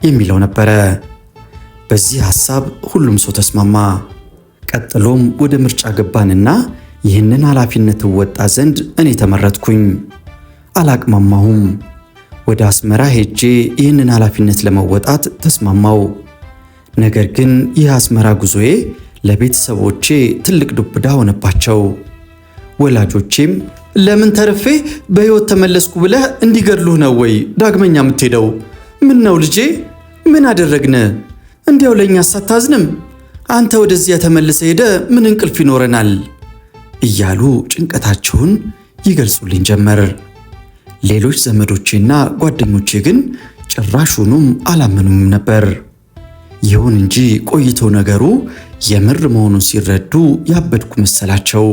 የሚለው ነበረ። በዚህ ሐሳብ ሁሉም ሰው ተስማማ። ቀጥሎም ወደ ምርጫ ገባንና ይህንን ኃላፊነት እወጣ ዘንድ እኔ ተመረጥኩኝ። አላቅማማሁም። ወደ አስመራ ሄጄ ይህንን ኃላፊነት ለመወጣት ተስማማው። ነገር ግን ይህ አስመራ ጉዞዬ ለቤተሰቦቼ ትልቅ ዱብዳ ሆነባቸው። ወላጆቼም ለምን ተርፌ በሕይወት ተመለስኩ ብለህ እንዲገድሉህ ነው ወይ ዳግመኛ የምትሄደው? ምን ነው ልጄ፣ ምን አደረግነ? እንዲያው ለእኛ ሳታዝንም አንተ ወደዚያ ተመልሰ ሄደ ምን እንቅልፍ ይኖረናል? እያሉ ጭንቀታቸውን ይገልጹልኝ ጀመር። ሌሎች ዘመዶቼና ጓደኞቼ ግን ጭራሹንም አላመኑም ነበር። ይሁን እንጂ ቆይተው ነገሩ የምር መሆኑን ሲረዱ ያበድኩ መሰላቸው።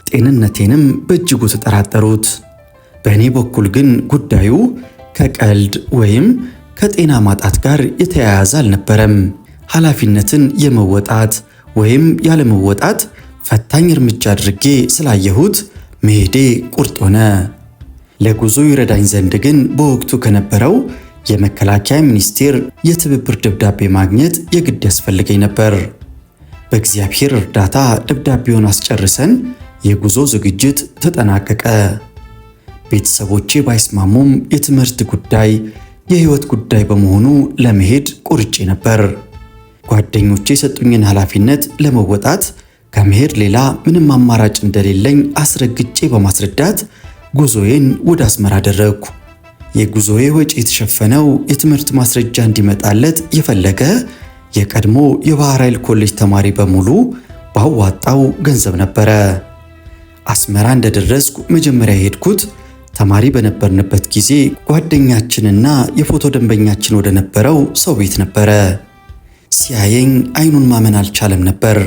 ጤንነቴንም በእጅጉ ተጠራጠሩት። በእኔ በኩል ግን ጉዳዩ ከቀልድ ወይም ከጤና ማጣት ጋር የተያያዘ አልነበረም። ኃላፊነትን የመወጣት ወይም ያለመወጣት ፈታኝ እርምጃ አድርጌ ስላየሁት መሄዴ ቁርጥ ሆነ። ለጉዞ ይረዳኝ ዘንድ ግን በወቅቱ ከነበረው የመከላከያ ሚኒስቴር የትብብር ደብዳቤ ማግኘት የግድ ያስፈልገኝ ነበር። በእግዚአብሔር እርዳታ ደብዳቤውን አስጨርሰን የጉዞ ዝግጅት ተጠናቀቀ። ቤተሰቦቼ ባይስማሙም የትምህርት ጉዳይ የሕይወት ጉዳይ በመሆኑ ለመሄድ ቆርጬ ነበር። ጓደኞቼ የሰጡኝን ኃላፊነት ለመወጣት ከመሄድ ሌላ ምንም አማራጭ እንደሌለኝ አስረግጬ በማስረዳት ጉዞዬን ወደ አስመራ አደረግኩ። የጉዞዬ ወጪ የተሸፈነው የትምህርት ማስረጃ እንዲመጣለት የፈለገ የቀድሞ የባህር ኃይል ኮሌጅ ተማሪ በሙሉ ባዋጣው ገንዘብ ነበረ። አስመራ እንደደረስኩ መጀመሪያ የሄድኩት ተማሪ በነበርንበት ጊዜ ጓደኛችንና የፎቶ ደንበኛችን ወደ ነበረው ሰው ቤት ነበረ። ሲያየኝ አይኑን ማመን አልቻለም ነበር።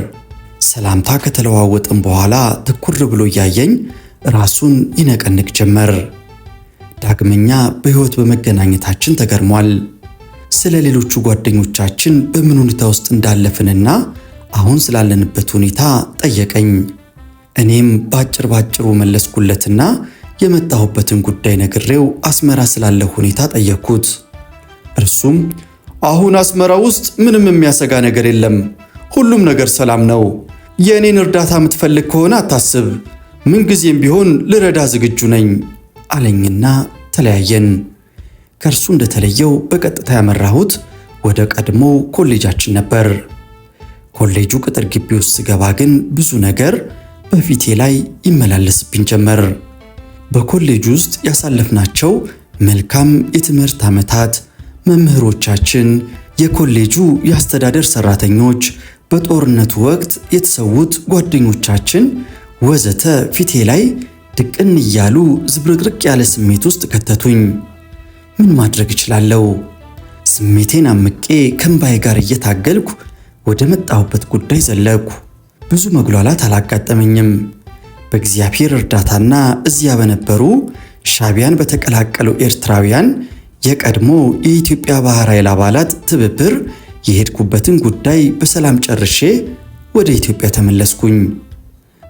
ሰላምታ ከተለዋወጥን በኋላ ትኩር ብሎ እያየኝ ራሱን ይነቀንቅ ጀመር። ዳግመኛ በሕይወት በመገናኘታችን ተገርሟል። ስለ ሌሎቹ ጓደኞቻችን በምን ሁኔታ ውስጥ እንዳለፍንና አሁን ስላለንበት ሁኔታ ጠየቀኝ። እኔም ባጭሩ መለስኩለትና የመጣሁበትን ጉዳይ ነግሬው አስመራ ስላለው ሁኔታ ጠየቅኩት። እርሱም አሁን አስመራ ውስጥ ምንም የሚያሰጋ ነገር የለም፣ ሁሉም ነገር ሰላም ነው። የእኔን እርዳታ የምትፈልግ ከሆነ አታስብ፣ ምንጊዜም ቢሆን ልረዳ ዝግጁ ነኝ አለኝና ተለያየን። ከእርሱ እንደተለየው በቀጥታ ያመራሁት ወደ ቀድሞ ኮሌጃችን ነበር። ኮሌጁ ቅጥር ግቢ ውስጥ ስገባ ግን ብዙ ነገር በፊቴ ላይ ይመላለስብኝ ጀመር። በኮሌጁ ውስጥ ያሳለፍናቸው መልካም የትምህርት ዓመታት፣ መምህሮቻችን፣ የኮሌጁ የአስተዳደር ሰራተኞች፣ በጦርነቱ ወቅት የተሰዉት ጓደኞቻችን ወዘተ ፊቴ ላይ ድቅን እያሉ ዝብርቅርቅ ያለ ስሜት ውስጥ ከተቱኝ። ምን ማድረግ እችላለሁ? ስሜቴን አምቄ ከእምባዬ ጋር እየታገልኩ ወደ መጣሁበት ጉዳይ ዘለኩ። ብዙ መጉላላት አላጋጠመኝም። በእግዚአብሔር እርዳታና እዚያ በነበሩ ሻዕቢያን በተቀላቀሉ ኤርትራውያን የቀድሞ የኢትዮጵያ ባህር ኃይል አባላት ትብብር የሄድኩበትን ጉዳይ በሰላም ጨርሼ ወደ ኢትዮጵያ ተመለስኩኝ።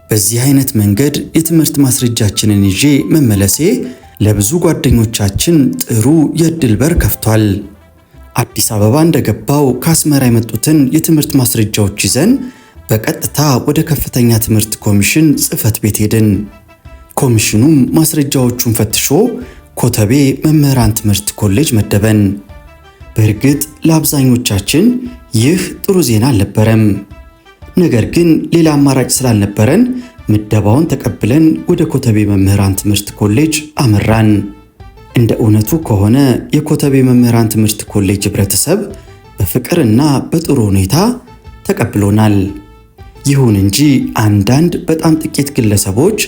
በዚህ አይነት መንገድ የትምህርት ማስረጃችንን ይዤ መመለሴ ለብዙ ጓደኞቻችን ጥሩ የዕድል በር ከፍቷል። አዲስ አበባ እንደገባው ከአስመራ የመጡትን የትምህርት ማስረጃዎች ይዘን በቀጥታ ወደ ከፍተኛ ትምህርት ኮሚሽን ጽሕፈት ቤት ሄድን። ኮሚሽኑም ማስረጃዎቹን ፈትሾ ኮተቤ መምህራን ትምህርት ኮሌጅ መደበን። በእርግጥ ለአብዛኞቻችን ይህ ጥሩ ዜና አልነበረም። ነገር ግን ሌላ አማራጭ ስላልነበረን ምደባውን ተቀብለን ወደ ኮተቤ መምህራን ትምህርት ኮሌጅ አመራን። እንደ እውነቱ ከሆነ የኮተቤ መምህራን ትምህርት ኮሌጅ ህብረተሰብ በፍቅርና በጥሩ ሁኔታ ተቀብሎናል። ይሁን እንጂ አንዳንድ በጣም ጥቂት ግለሰቦች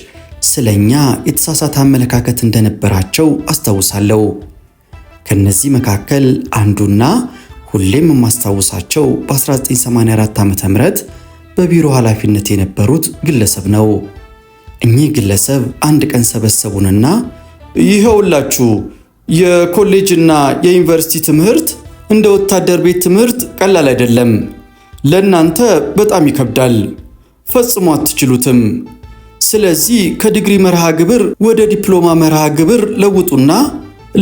ስለኛ የተሳሳተ አመለካከት እንደነበራቸው አስታውሳለሁ። ከነዚህ መካከል አንዱና ሁሌም የማስታውሳቸው በ1984 ዓ.ም በቢሮ ኃላፊነት የነበሩት ግለሰብ ነው። እኚህ ግለሰብ አንድ ቀን ሰበሰቡንና ይኸውላችሁ የኮሌጅና የዩኒቨርሲቲ ትምህርት እንደ ወታደር ቤት ትምህርት ቀላል አይደለም። ለእናንተ በጣም ይከብዳል፣ ፈጽሞ አትችሉትም። ስለዚህ ከዲግሪ መርሃ ግብር ወደ ዲፕሎማ መርሃ ግብር ለውጡና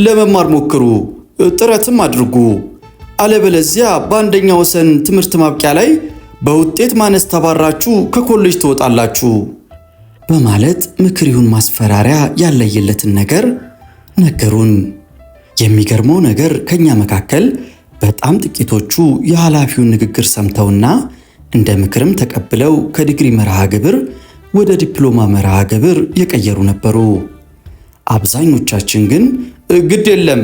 ለመማር ሞክሩ፣ ጥረትም አድርጉ። አለበለዚያ በአንደኛ ወሰን ትምህርት ማብቂያ ላይ በውጤት ማነስ ተባራችሁ ከኮሌጅ ትወጣላችሁ በማለት ምክር ይሁን ማስፈራሪያ ያለየለትን ነገር ነገሩን። የሚገርመው ነገር ከኛ መካከል በጣም ጥቂቶቹ የኃላፊውን ንግግር ሰምተውና እንደ ምክርም ተቀብለው ከዲግሪ መርሃ ግብር ወደ ዲፕሎማ መርሃ ግብር የቀየሩ ነበሩ። አብዛኞቻችን ግን ግድ የለም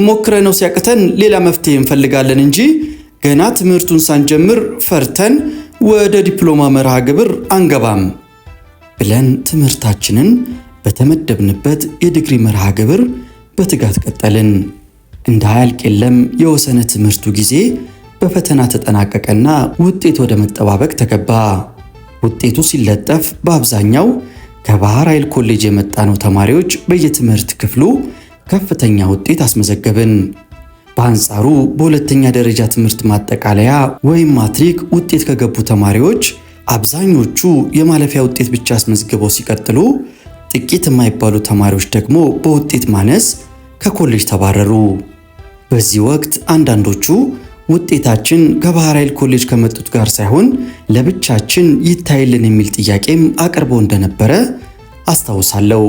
ሞክረነው ሲያቅተን ሌላ መፍትሄ እንፈልጋለን እንጂ ገና ትምህርቱን ሳንጀምር ፈርተን ወደ ዲፕሎማ መርሃ ግብር አንገባም ብለን ትምህርታችንን በተመደብንበት የዲግሪ መርሃ ግብር በትጋት ቀጠልን። እንዳያልቅ የለም የወሰነ ትምህርቱ ጊዜ በፈተና ተጠናቀቀና ውጤት ወደ መጠባበቅ ተገባ። ውጤቱ ሲለጠፍ በአብዛኛው ከባህር ኃይል ኮሌጅ የመጣነው ተማሪዎች በየትምህርት ክፍሉ ከፍተኛ ውጤት አስመዘገብን። በአንጻሩ በሁለተኛ ደረጃ ትምህርት ማጠቃለያ ወይም ማትሪክ ውጤት ከገቡ ተማሪዎች አብዛኞቹ የማለፊያ ውጤት ብቻ አስመዝግበው ሲቀጥሉ፣ ጥቂት የማይባሉ ተማሪዎች ደግሞ በውጤት ማነስ ከኮሌጅ ተባረሩ። በዚህ ወቅት አንዳንዶቹ ውጤታችን ከባህር ኃይል ኮሌጅ ከመጡት ጋር ሳይሆን ለብቻችን ይታይልን የሚል ጥያቄም አቅርበው እንደነበረ አስታውሳለሁ።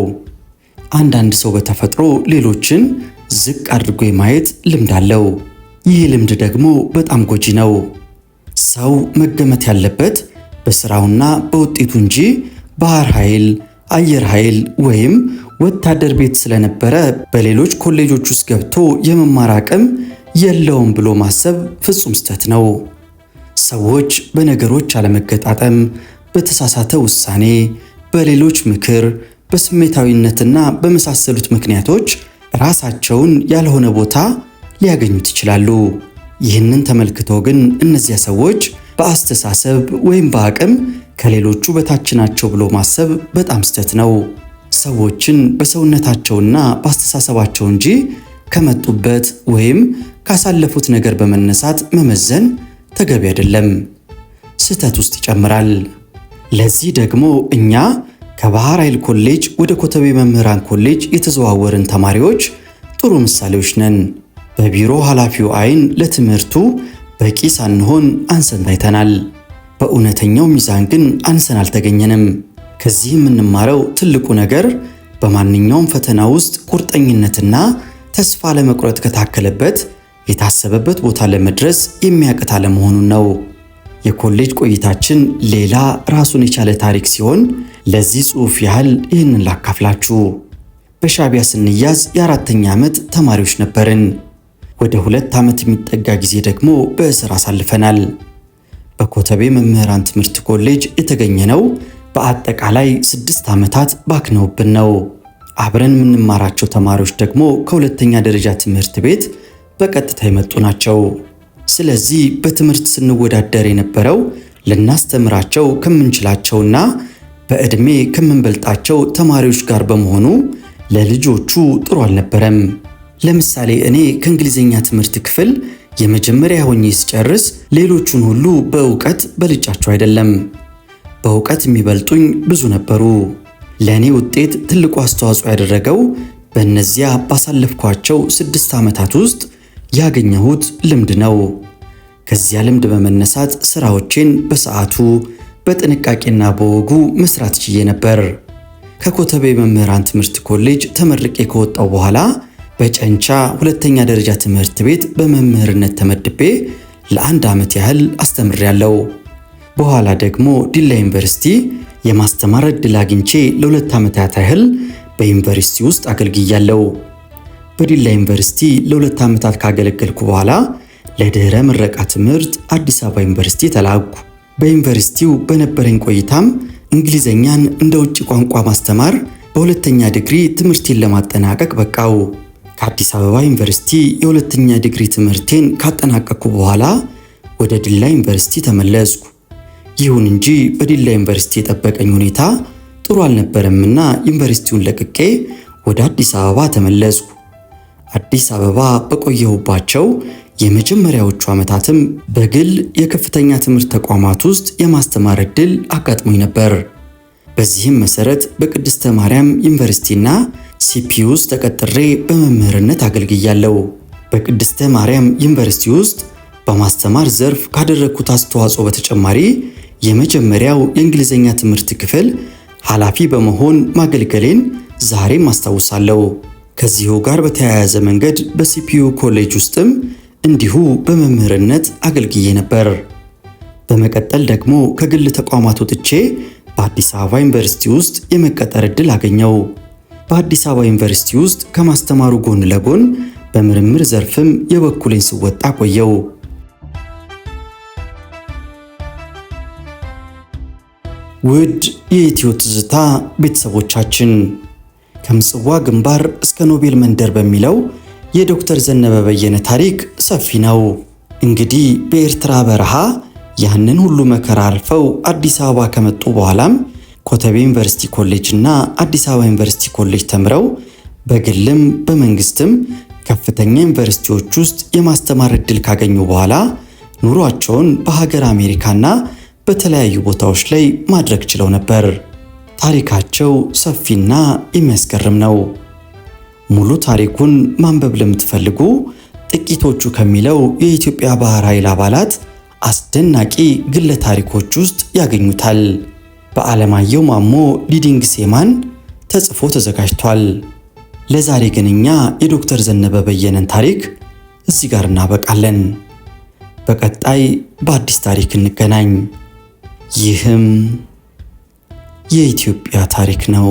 አንዳንድ ሰው በተፈጥሮ ሌሎችን ዝቅ አድርጎ የማየት ልምድ አለው። ይህ ልምድ ደግሞ በጣም ጎጂ ነው። ሰው መገመት ያለበት በስራውና በውጤቱ እንጂ ባህር ኃይል፣ አየር ኃይል ወይም ወታደር ቤት ስለነበረ በሌሎች ኮሌጆች ውስጥ ገብቶ የመማር አቅም የለውም ብሎ ማሰብ ፍጹም ስህተት ነው። ሰዎች በነገሮች አለመገጣጠም፣ በተሳሳተ ውሳኔ፣ በሌሎች ምክር፣ በስሜታዊነትና በመሳሰሉት ምክንያቶች ራሳቸውን ያልሆነ ቦታ ሊያገኙት ይችላሉ። ይህንን ተመልክቶ ግን እነዚያ ሰዎች በአስተሳሰብ ወይም በአቅም ከሌሎቹ በታች ናቸው ብሎ ማሰብ በጣም ስህተት ነው። ሰዎችን በሰውነታቸውና በአስተሳሰባቸው እንጂ ከመጡበት ወይም ካሳለፉት ነገር በመነሳት መመዘን ተገቢ አይደለም፣ ስህተት ውስጥ ይጨምራል። ለዚህ ደግሞ እኛ ከባህር ኃይል ኮሌጅ ወደ ኮተቤ መምህራን ኮሌጅ የተዘዋወርን ተማሪዎች ጥሩ ምሳሌዎች ነን። በቢሮ ኃላፊው አይን ለትምህርቱ በቂ ሳንሆን አንሰን ታይተናል። በእውነተኛው ሚዛን ግን አንሰን አልተገኘንም። ከዚህ የምንማረው ትልቁ ነገር በማንኛውም ፈተና ውስጥ ቁርጠኝነትና ተስፋ ለመቁረጥ ከታከለበት የታሰበበት ቦታ ለመድረስ የሚያቅት አለመሆኑን ነው። የኮሌጅ ቆይታችን ሌላ ራሱን የቻለ ታሪክ ሲሆን ለዚህ ጽሑፍ ያህል ይህንን ላካፍላችሁ። በሻዕቢያ ስንያዝ የ4ኛ ዓመት ተማሪዎች ነበርን። ወደ 2 ዓመት የሚጠጋ ጊዜ ደግሞ በእስር አሳልፈናል። በኮተቤ መምህራን ትምህርት ኮሌጅ የተገኘነው በአጠቃላይ 6 ዓመታት ባክነውብን ነው። አብረን የምንማራቸው ተማሪዎች ደግሞ ከሁለተኛ ደረጃ ትምህርት ቤት በቀጥታ የመጡ ናቸው። ስለዚህ በትምህርት ስንወዳደር የነበረው ልናስተምራቸው ከምንችላቸውና በዕድሜ ከምንበልጣቸው ተማሪዎች ጋር በመሆኑ ለልጆቹ ጥሩ አልነበረም። ለምሳሌ እኔ ከእንግሊዝኛ ትምህርት ክፍል የመጀመሪያ ሆኜ ስጨርስ ሌሎቹን ሁሉ በእውቀት በልጫቸው አይደለም፣ በእውቀት የሚበልጡኝ ብዙ ነበሩ። ለእኔ ውጤት ትልቁ አስተዋጽኦ ያደረገው በእነዚያ ባሳለፍኳቸው 6 ዓመታት ውስጥ ያገኘሁት ልምድ ነው። ከዚያ ልምድ በመነሳት ስራዎቼን በሰዓቱ በጥንቃቄና በወጉ መስራት ችዬ ነበር። ከኮተቤ መምህራን ትምህርት ኮሌጅ ተመርቄ ከወጣው በኋላ በጨንቻ ሁለተኛ ደረጃ ትምህርት ቤት በመምህርነት ተመድቤ ለ1 ዓመት ያህል አስተምሬያለሁ። በኋላ ደግሞ ዲላ ዩኒቨርሲቲ የማስተማር ዕድል አግኝቼ ለ2 ዓመታት ያህል በዩኒቨርሲቲ ውስጥ አገልግያለሁ። በዲላ ዩኒቨርሲቲ ለ2 ዓመታት ካገለገልኩ በኋላ ለድህረ ምረቃ ትምህርት አዲስ አበባ ዩኒቨርሲቲ ተላኩ። በዩኒቨርሲቲው በነበረኝ ቆይታም እንግሊዘኛን እንደ ውጭ ቋንቋ ማስተማር በሁለተኛ ዲግሪ ትምህርቴን ለማጠናቀቅ በቃው። ከአዲስ አበባ ዩኒቨርሲቲ የሁለተኛ ዲግሪ ትምህርቴን ካጠናቀቅኩ በኋላ ወደ ዲላ ዩኒቨርሲቲ ተመለስኩ። ይሁን እንጂ በዲላ ዩኒቨርሲቲ የጠበቀኝ ሁኔታ ጥሩ አልነበረምና ዩኒቨርሲቲውን ለቅቄ ወደ አዲስ አበባ ተመለስኩ። አዲስ አበባ በቆየሁባቸው የመጀመሪያዎቹ ዓመታትም በግል የከፍተኛ ትምህርት ተቋማት ውስጥ የማስተማር ዕድል አጋጥሞኝ ነበር። በዚህም መሰረት በቅድስተ ማርያም ዩኒቨርሲቲና ሲፒ ውስጥ ተቀጥሬ በመምህርነት አገልግያለሁ። በቅድስተ ማርያም ዩኒቨርሲቲ ውስጥ በማስተማር ዘርፍ ካደረግኩት አስተዋጽኦ በተጨማሪ የመጀመሪያው የእንግሊዝኛ ትምህርት ክፍል ኃላፊ በመሆን ማገልገሌን ዛሬም አስታውሳለሁ። ከዚሁ ጋር በተያያዘ መንገድ በሲፒዩ ኮሌጅ ውስጥም እንዲሁ በመምህርነት አገልግዬ ነበር። በመቀጠል ደግሞ ከግል ተቋማት ወጥቼ በአዲስ አበባ ዩኒቨርሲቲ ውስጥ የመቀጠር ዕድል አገኘው። በአዲስ አበባ ዩኒቨርሲቲ ውስጥ ከማስተማሩ ጎን ለጎን በምርምር ዘርፍም የበኩሌን ስወጣ ቆየው። ውድ የኢትዮ ትዝታ ቤተሰቦቻችን ከምጽዋ ግንባር እስከ ኖቤል መንደር በሚለው የዶክተር ዘነበ በየነ ታሪክ ሰፊ ነው። እንግዲህ በኤርትራ በረሃ ያንን ሁሉ መከራ አልፈው አዲስ አበባ ከመጡ በኋላም ኮተቤ ዩኒቨርሲቲ ኮሌጅ እና አዲስ አበባ ዩኒቨርሲቲ ኮሌጅ ተምረው በግልም በመንግስትም ከፍተኛ ዩኒቨርሲቲዎች ውስጥ የማስተማር ዕድል ካገኙ በኋላ ኑሯቸውን በሀገር አሜሪካና በተለያዩ ቦታዎች ላይ ማድረግ ችለው ነበር። ታሪካቸው ሰፊና የሚያስገርም ነው። ሙሉ ታሪኩን ማንበብ ለምትፈልጉ ጥቂቶቹ ከሚለው የኢትዮጵያ ባህር ኃይል አባላት አስደናቂ ግለ ታሪኮች ውስጥ ያገኙታል። በዓለማየሁ ማሞ ሊዲንግ ሴማን ተጽፎ ተዘጋጅቷል። ለዛሬ ግን እኛ የዶክተር ዘነበ በየነን ታሪክ እዚህ ጋር እናበቃለን። በቀጣይ በአዲስ ታሪክ እንገናኝ። ይህም የኢትዮጵያ ታሪክ ነው።